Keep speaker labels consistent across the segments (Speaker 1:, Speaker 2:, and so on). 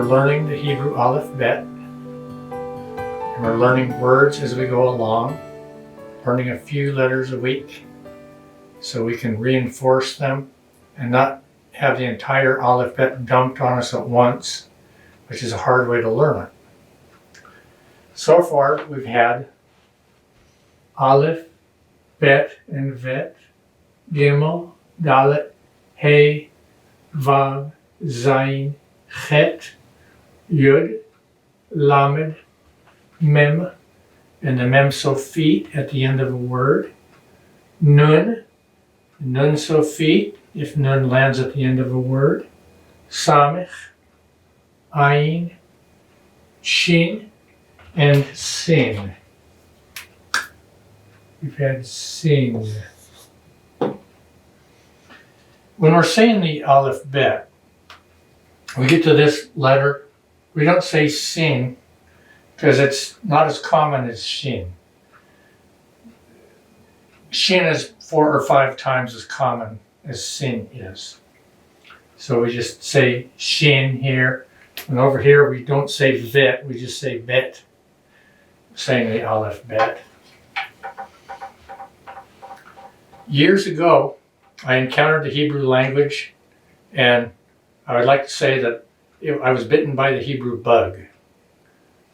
Speaker 1: We're learning the Hebrew alphabet, and we're learning words as we go along, learning a few letters a week so we can reinforce them and not have the entire alphabet dumped on us at once, which is a hard way to learn it. So far, we've had Aleph, Bet, and Vet, Gimel, Dalet, Hey, Vav, Zayin, Chet, Yud, Lamed, Mem, and the Mem Sofit at the end of a word, Nun, Nun Sofit, if Nun lands at the end of a word, Samech, Ayin, Shin, and Sin. We've had Sin. When we're saying the Aleph Bet, we get to this letter, we don't say Sin because it's not as common as Shin. Shin is 4 or 5 times as common as Sin is. So we just say Shin here, and over here we don't say Vet, we just say Bet, saying the Aleph Bet. Years ago, I encountered the Hebrew language, and I would like to say that I was bitten by the Hebrew bug.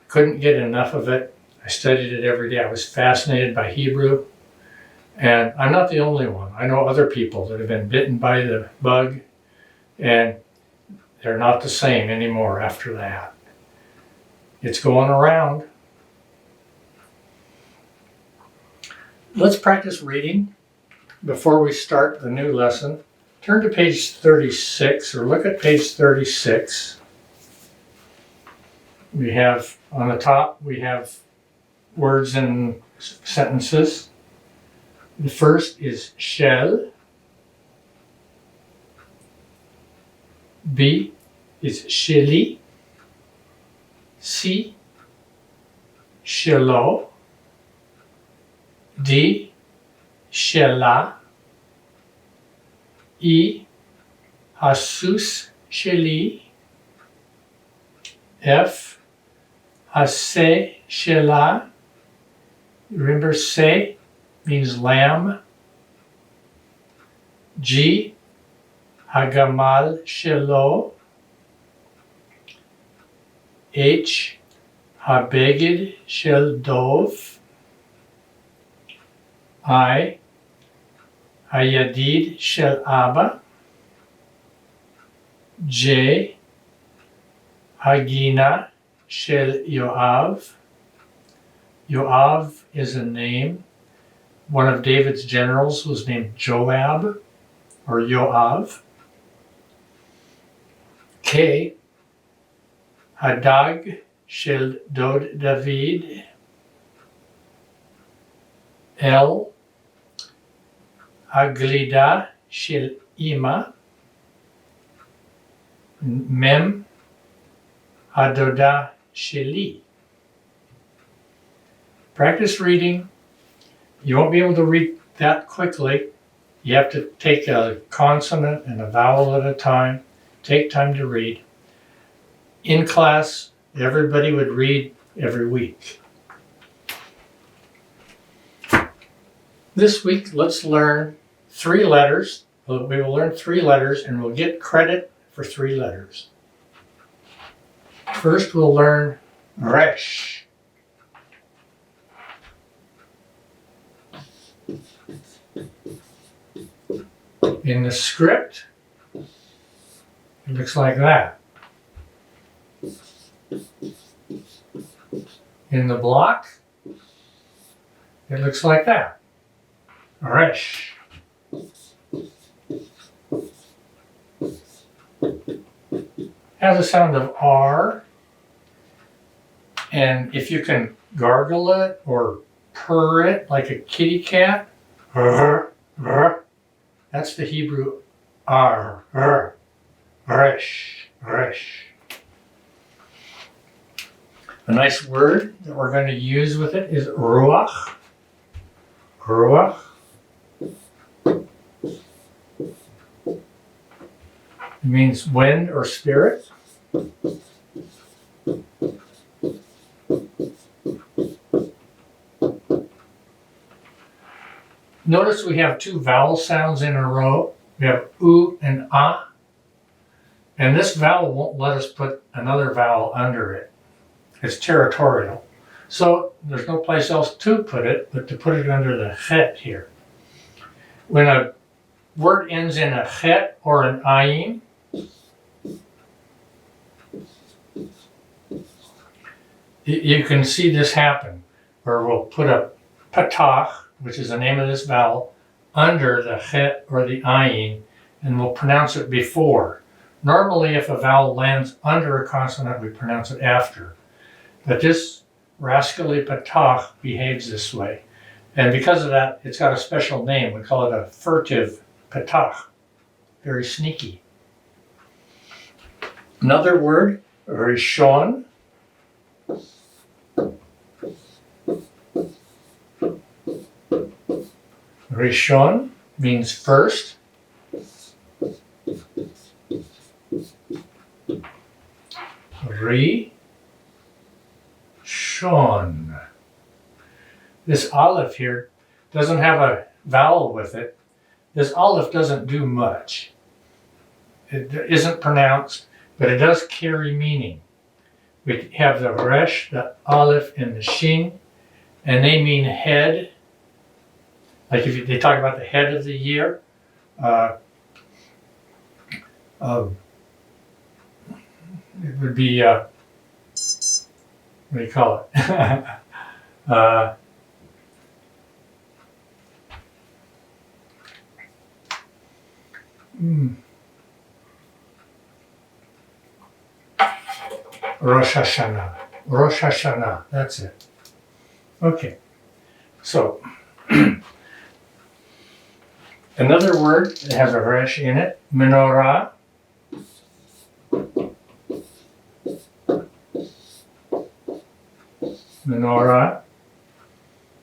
Speaker 1: Couldn't get enough of it. I studied it every day. I was fascinated by Hebrew, and I'm not the only one. I know other people that have been bitten by the bug, and they're not the same anymore after that. It's going around. Let's practice reading. Before we start the new lesson, turn to page 36, or look at page 36. We have, on the top, we have words and sentences. The first is shel. B is sheli. C, shelo. D, Shela, E, Hasus Sheli, F, Hase Shela. Remember, Se means lamb. G, Hagamal Shelo. H, Habeged Shel Dov. I, Hayadid Shel Abba. J, Hagina Shel Yoav. Yoav is a name. One of David's generals was named Joab or Yoav. K, Hadag Shel Dod David. L, Haglida Shel Ima. Mem, Hadoda Sheli. Practice reading. You won't be able to read that quickly. You have to take a consonant and a vowel at a time. Take time to read. In class, everybody would read every week. This week, let's learn 3 letters. We will learn 3 letters and we'll get credit for 3 letters. First, we'll learn Resh. In the script, it looks like that. In the block, it looks like that. Resh. Has a sound of R, and if you can gargle it or purr it like a kitty cat, that's the Hebrew R. Resh. Resh. A nice word that we're going to use with it is ruach. Ruach. It means wind or spirit. Notice we have two vowel sounds in a row. We have U and A. And this vowel won't let us put another vowel under it. It's territorial. So there's no place else to put it but to put it under the chet here. When a word ends in a chet or an ayin, you can see this happen, where we'll put a patach, which is the name of this vowel, under the chet or the ayin, and we'll pronounce it before. Normally, if a vowel lands under a consonant, we pronounce it after. But this rascally patach behaves this way. And because of that, it's got a special name. We call it a furtive patach. Very sneaky. Another word, rishon. Rishon means first. Rishon. This aleph here doesn't have a vowel with it. This aleph doesn't do much. It isn't pronounced, but it does carry meaning. We have the resh, the aleph, and the shin, and they mean head. Like if they talk about the head of the year, it would be, what do you call it? Rosh Hashanah. Rosh Hashanah, that's it. Okay, so another word that has a resh in it, menorah. Menorah,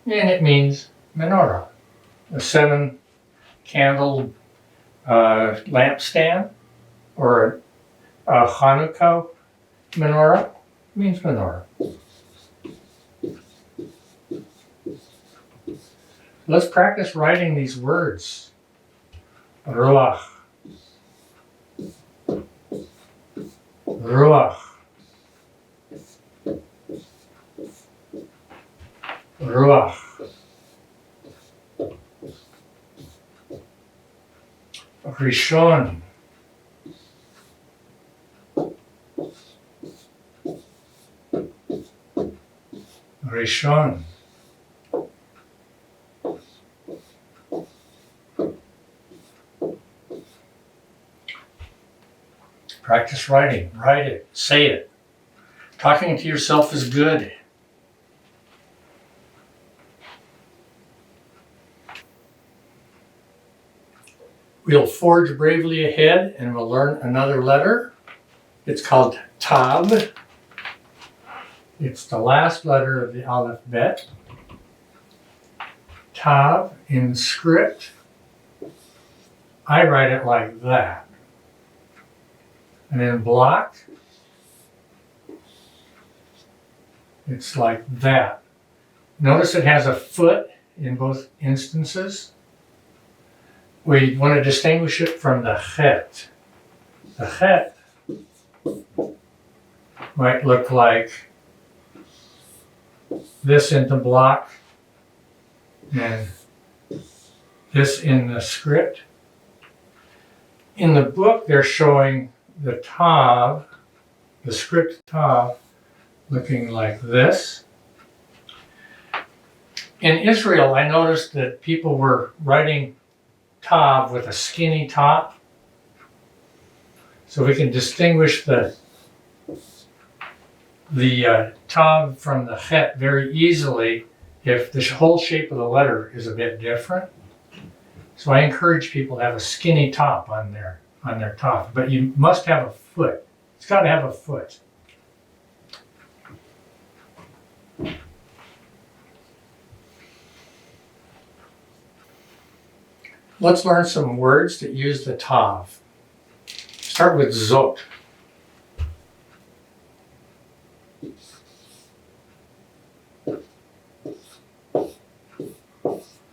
Speaker 1: and it means menorah, a 7-candle lampstand, or a Hanukkah menorah means menorah. Let's practice writing these words. Ruach. Ruach. Ruach. Rishon. Rishon. Practice writing. Write it. Say it. Talking to yourself is good. We'll forge bravely ahead and we'll learn another letter. It's called Tav. It's the last letter of the alphabet. Tav in script. I write it like that. And in block, it's like that. Notice it has a foot in both instances. We want to distinguish it from the chet. The chet might look like this in the block and this in the script. In the book, they're showing the tav, the script tav, looking like this. In Israel, I noticed that people were writing tav with a skinny top. So we can distinguish the tav from the chet very easily if the whole shape of the letter is a bit different. So I encourage people to have a skinny top on their tav, but you must have a foot. It's got to have a foot. Let's learn some words that use the tav. Start with zot.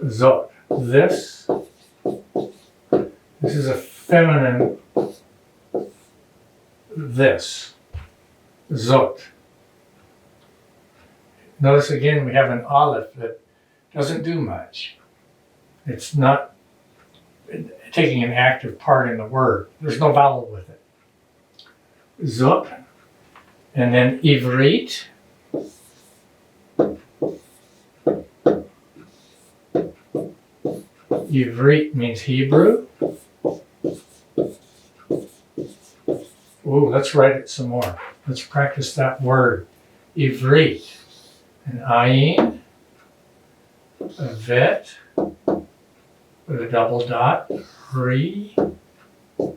Speaker 1: Zot. this. This is a feminine this. Zot. Notice again we have an aleph that doesn't do much. It's not taking an active part in the word. There's no vowel with it. Zot. And then ivrit. Ivrit means Hebrew. Ooh, let's write it some more. Let's practice that word. Ivrit. An ayin, a vet, with a double dot, re, a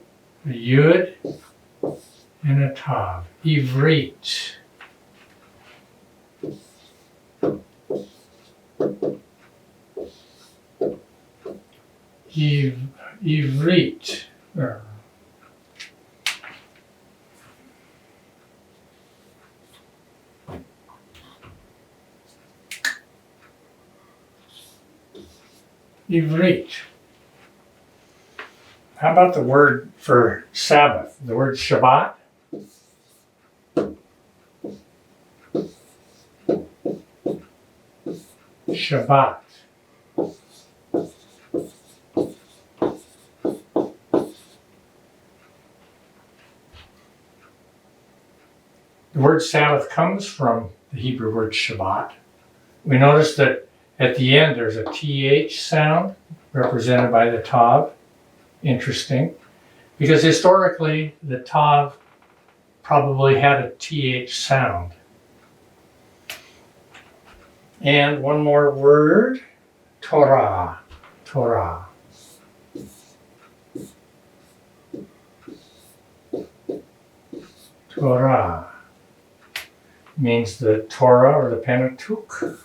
Speaker 1: yud, and a tav. Ivrit. Ivrit. Ivrit. How about the word for Sabbath? The word Shabbat? Shabbat. The word Sabbath comes from the Hebrew word Shabbat. We notice that at the end there's a TH sound represented by the tav. Interesting. Because historically the tav probably had a TH sound. And one more word, Torah. Torah. Torah means the Torah or the Pentateuch.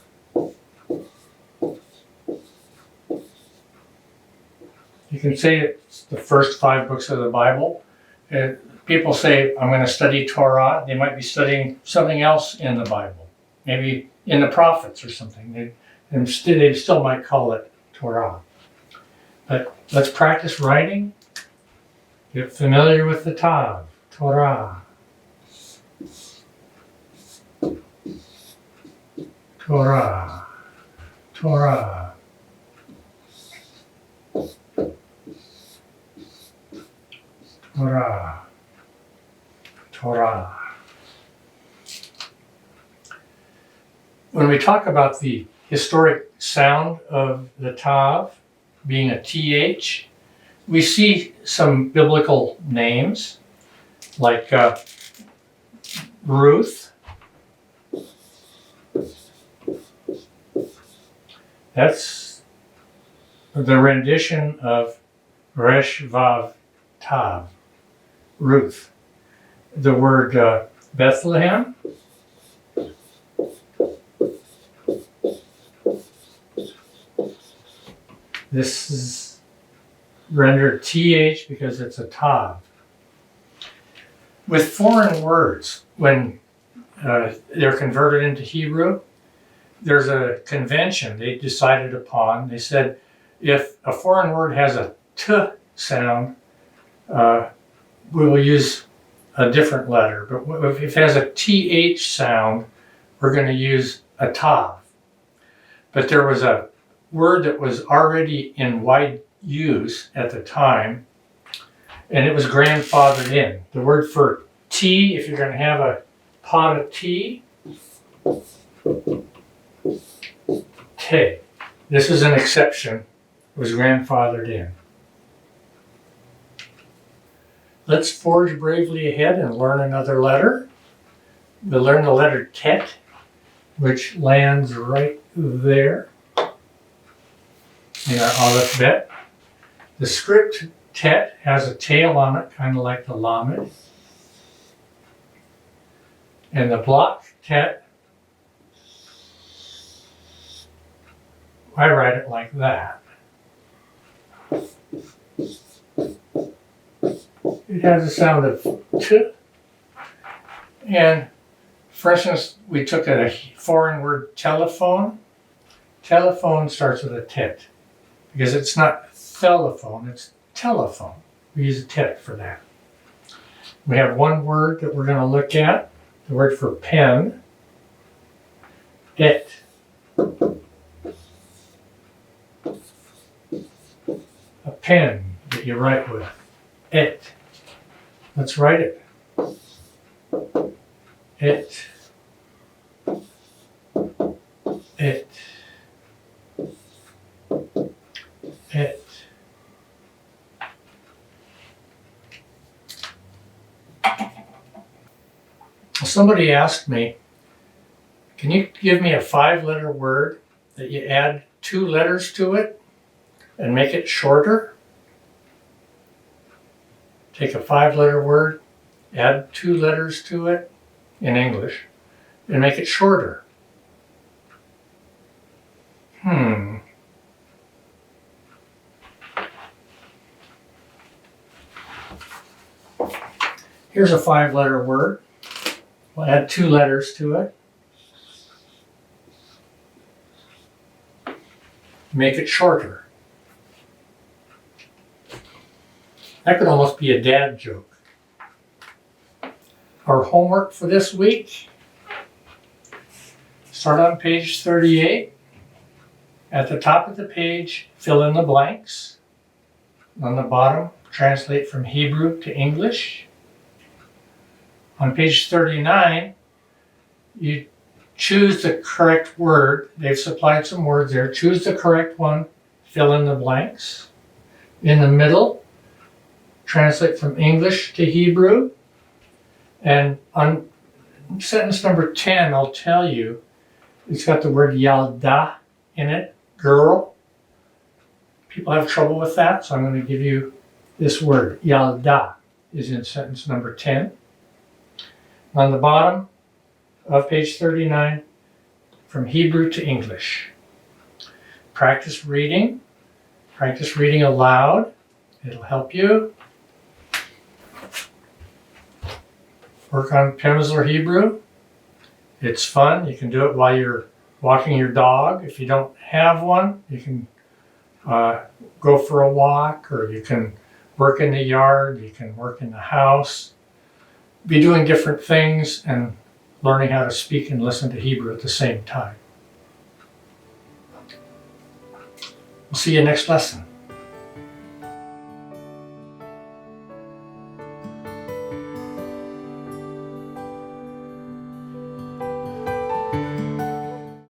Speaker 1: You can say it's the first 5 books of the Bible. People say, I'm going to study Torah. They might be studying something else in the Bible. Maybe in the prophets or something. They still might call it Torah. But let's practice writing. Get familiar with the tav. Torah. Torah. Torah. Torah. Torah. When we talk about the historic sound of the tav being a th, we see some biblical names like Ruth. That's the rendition of Resh Vav Tav, Ruth. The word Bethlehem. This is rendered th because it's a tav. With foreign words, when they're converted into Hebrew, there's a convention they decided upon. They said if a foreign word has a t sound, we will use a different letter. But if it has a th sound, we're going to use a tav. But there was a word that was already in wide use at the time, and it was grandfathered in. The word for tea, if you're going to have a pot of tea, te. This is an exception. It was grandfathered in. Let's forge bravely ahead and learn another letter. We'll learn the letter tet, which lands right there in our aleph bet. The script tet has a tail on it, kind of like the lamed. And the block tet, I write it like that. It has a sound of t. And for instance, we took a foreign word telephone. Telephone starts with a tet. because it's not telephone, it's telephone. We use a tet for that. We have one word that we're going to look at, the word for pen. It. A pen that you write with. It. Let's write it. It. It. It. Somebody asked me, can you give me a 5-letter word that you add 2 letters to it and make it shorter? Take a 5-letter word, add 2 letters to it in English, and make it shorter. Here's a 5-letter word. We'll add 2 letters to it. Make it shorter. That could almost be a dad joke. Our homework for this week, start on page 38. At the top of the page, fill in the blanks. On the bottom, translate from Hebrew to English. On page 39, you choose the correct word. They've supplied some words there. Choose the correct one, fill in the blanks. In the middle, translate from English to Hebrew. And on sentence number 10, I'll tell you, it's got the word yalda in it, girl. People have trouble with that, so I'm going to give you this word. Yalda is in sentence number 10. On the bottom of page 39, from Hebrew to English. Practice reading aloud. It'll help you. Work on Pimsleur Hebrew. It's fun. You can do it while you're walking your dog. If you don't have one, you can go for a walk, or you can work in the yard, you can work in the house. Be doing different things and learning how to speak and listen to Hebrew at the same time. We'll see you next lesson.